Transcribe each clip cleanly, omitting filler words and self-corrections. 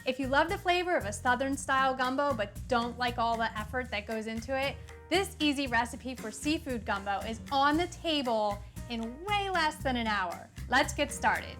If you love the flavor of a Southern style gumbo but don't like all the effort that goes into it, this easy recipe for seafood gumbo is on the table in way less than an hour. Let's get started.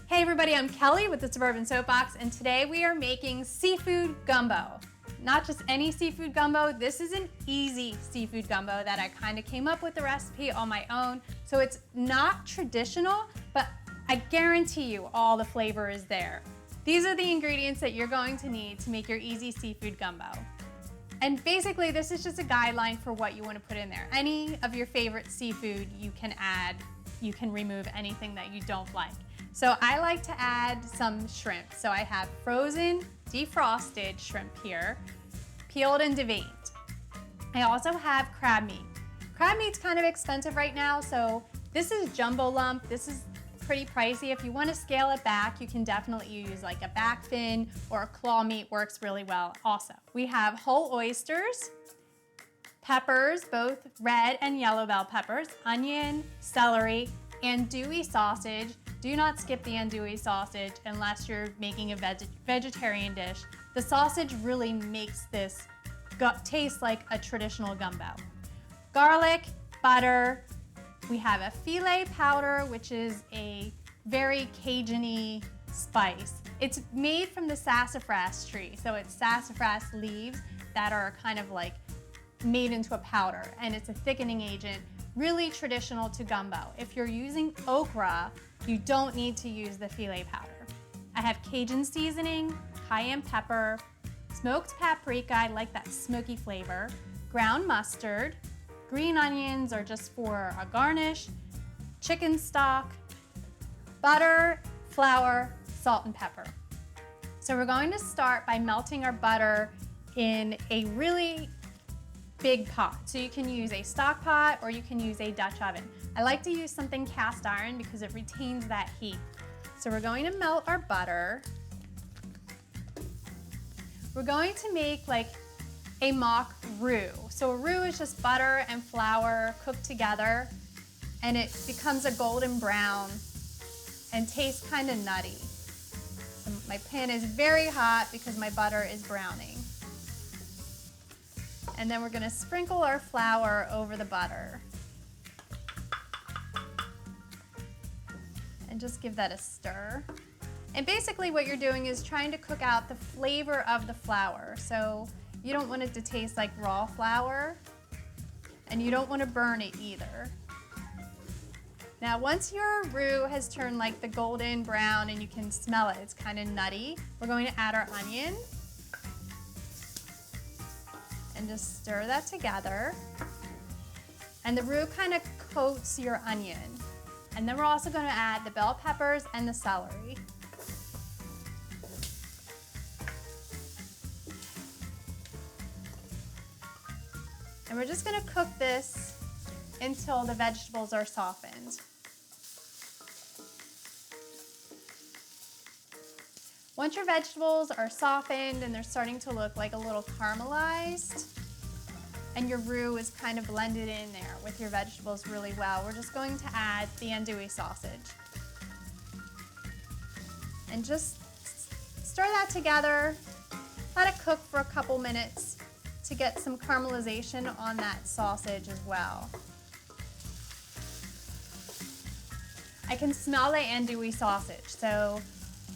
Hey everybody, I'm Kelly with the Suburban Soapbox, and today we are making seafood gumbo. Not just any seafood gumbo, this is an easy seafood gumbo that I kind of came up with the recipe on my own. So it's not traditional, but I guarantee you all the flavor is there. These are the ingredients that you're going to need to make your easy seafood gumbo. And basically this is just a guideline for what you want to put in there. Any of your favorite seafood you can add, you can remove anything that you don't like. So I like to add some shrimp. So I have frozen, defrosted shrimp here, peeled and deveined. I also have crab meat. Crab meat's kind of expensive right now, so this is jumbo lump. This is pretty pricey. If you want to scale it back, you can definitely use like a back fin, or a claw meat works really well also. We have whole oysters, peppers, both red and yellow bell peppers, onion, celery, andouille sausage. Do not skip the andouille sausage unless you're making a vegetarian dish. The sausage really makes this taste like a traditional gumbo. Garlic, butter. We have a filet powder, which is a very Cajun-y spice. It's made from the sassafras tree. So it's sassafras leaves that are kind of like made into a powder, and it's a thickening agent, really traditional to gumbo. If you're using okra, you don't need to use the filet powder. I have Cajun seasoning, cayenne pepper, smoked paprika, I like that smoky flavor, ground mustard, green onions are just for a garnish, chicken stock, butter, flour, salt and pepper. So we're going to start by melting our butter in a really big pot. So you can use a stock pot or you can use a Dutch oven. I like to use something cast iron because it retains that heat. So we're going to melt our butter. We're going to make like a mock roux. So a roux is just butter and flour cooked together, and it becomes a golden brown and tastes kind of nutty. So my pan is very hot because my butter is browning. And then we're going to sprinkle our flour over the butter. And just give that a stir. And basically what you're doing is trying to cook out the flavor of the flour. So you don't want it to taste like raw flour, and you don't want to burn it either. Now once your roux has turned like the golden brown and you can smell it, it's kind of nutty, we're going to add our onion. And just stir that together. And the roux kind of coats your onion. And then we're also going to add the bell peppers and the celery. And we're just going to cook this until the vegetables are softened. Once your vegetables are softened and they're starting to look like a little caramelized, and your roux is kind of blended in there with your vegetables really well, we're just going to add the andouille sausage. And just stir that together, let it cook for a couple minutes to get some caramelization on that sausage as well. I can smell the andouille sausage, so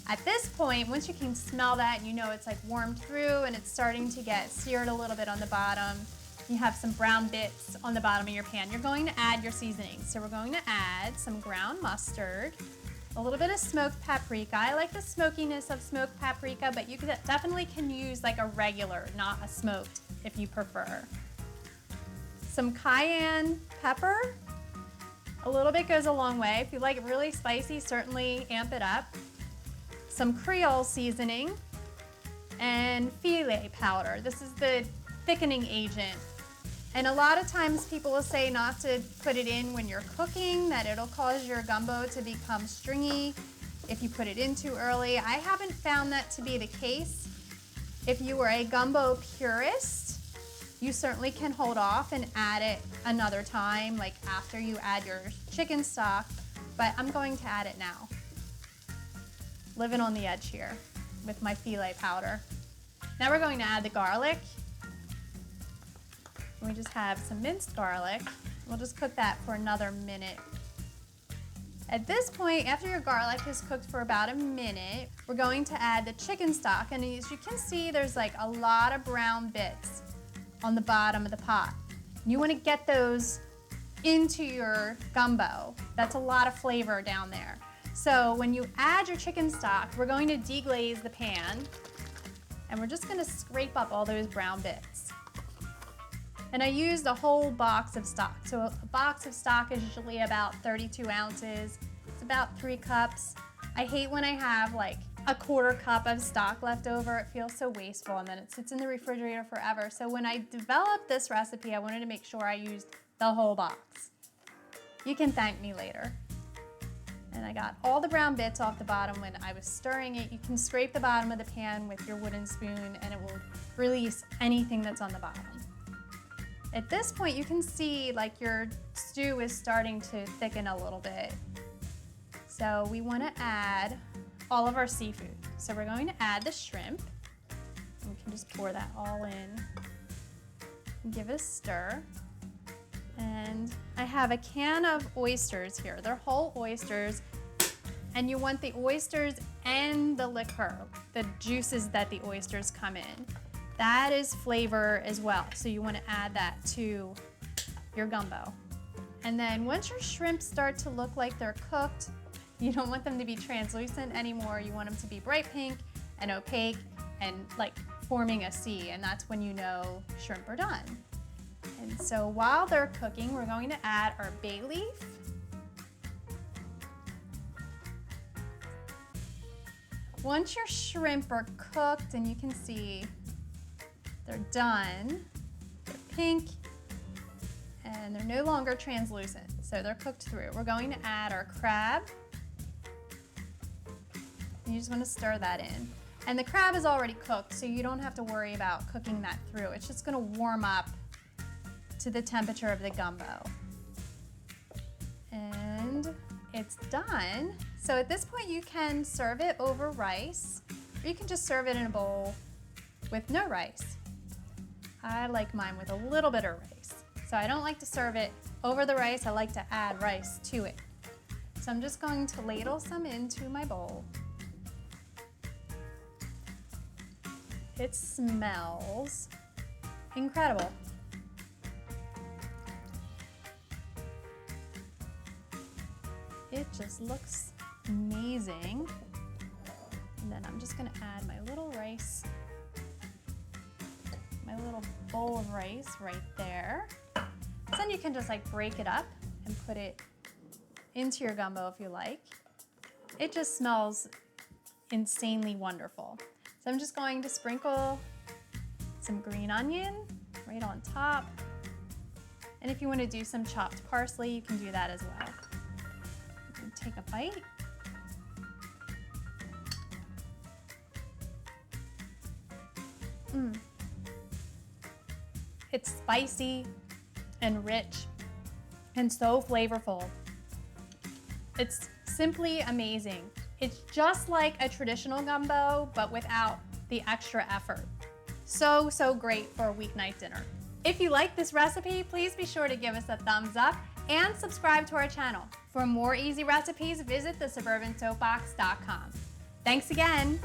at this point, once you can smell that and you know it's like warmed through and it's starting to get seared a little bit on the bottom, you have some brown bits on the bottom of your pan, you're going to add your seasoning. So we're going to add some ground mustard, a little bit of smoked paprika. I like the smokiness of smoked paprika, but you definitely can use like a regular, not a smoked, if you prefer. Some cayenne pepper. A little bit goes a long way. If you like it really spicy, certainly amp it up. Some creole seasoning and filet powder. This is the thickening agent. And a lot of times people will say not to put it in when you're cooking, that it'll cause your gumbo to become stringy if you put it in too early. I haven't found that to be the case. If you were a gumbo purist, You certainly can hold off and add it another time, like after you add your chicken stock, but I'm going to add it now. Living on the edge here with my filet powder. Now we're going to add the garlic. We just have some minced garlic. We'll just cook that for another minute. At this point, after your garlic is cooked for about a minute, we're going to add the chicken stock. And as you can see, there's like a lot of brown bits on the bottom of the pot. You want to get those into your gumbo. That's a lot of flavor down there. So when you add your chicken stock, we're going to deglaze the pan, and we're just going to scrape up all those brown bits. And I used a whole box of stock. So a box of stock is usually about 32 ounces. It's about 3 cups. I hate when I have like a 1/4 cup of stock left over. It feels so wasteful, and then it sits in the refrigerator forever. So when I developed this recipe, I wanted to make sure I used the whole box. You can thank me later. And I got all the brown bits off the bottom when I was stirring it. You can scrape the bottom of the pan with your wooden spoon and it will release anything that's on the bottom. At this point, you can see like your stew is starting to thicken a little bit. So we want to add all of our seafood. So we're going to add the shrimp. And we can just pour that all in and give it a stir. And I have a can of oysters here. They're whole oysters, and you want the oysters and the liquor, the juices that the oysters come in. That is flavor as well, so you want to add that to your gumbo. And then once your shrimp start to look like they're cooked, you don't want them to be translucent anymore. You want them to be bright pink and opaque and like forming a C, and that's when you know shrimp are done. And so while they're cooking, we're going to add our bay leaf. Once your shrimp are cooked, and you can see they're done, they're pink, and they're no longer translucent, so they're cooked through. We're going to add our crab. You just want to stir that in. And the crab is already cooked, so you don't have to worry about cooking that through. It's just going to warm up to the temperature of the gumbo. And it's done. So at this point you can serve it over rice, or you can just serve it in a bowl with no rice. I like mine with a little bit of rice. So I don't like to serve it over the rice, I like to add rice to it. So I'm just going to ladle some into my bowl. It smells incredible. It just looks amazing. And then I'm just gonna add my little rice, my little bowl of rice right there. So then you can just like break it up and put it into your gumbo if you like. It just smells insanely wonderful. So I'm just going to sprinkle some green onion right on top. And if you want to do some chopped parsley, you can do that as well. Take a bite. It's spicy and rich and so flavorful. It's simply amazing. It's just like a traditional gumbo, but without the extra effort. So, so great for a weeknight dinner. If you like this recipe, please be sure to give us a thumbs up and subscribe to our channel. For more easy recipes, visit thesuburbansoapbox.com. Thanks again.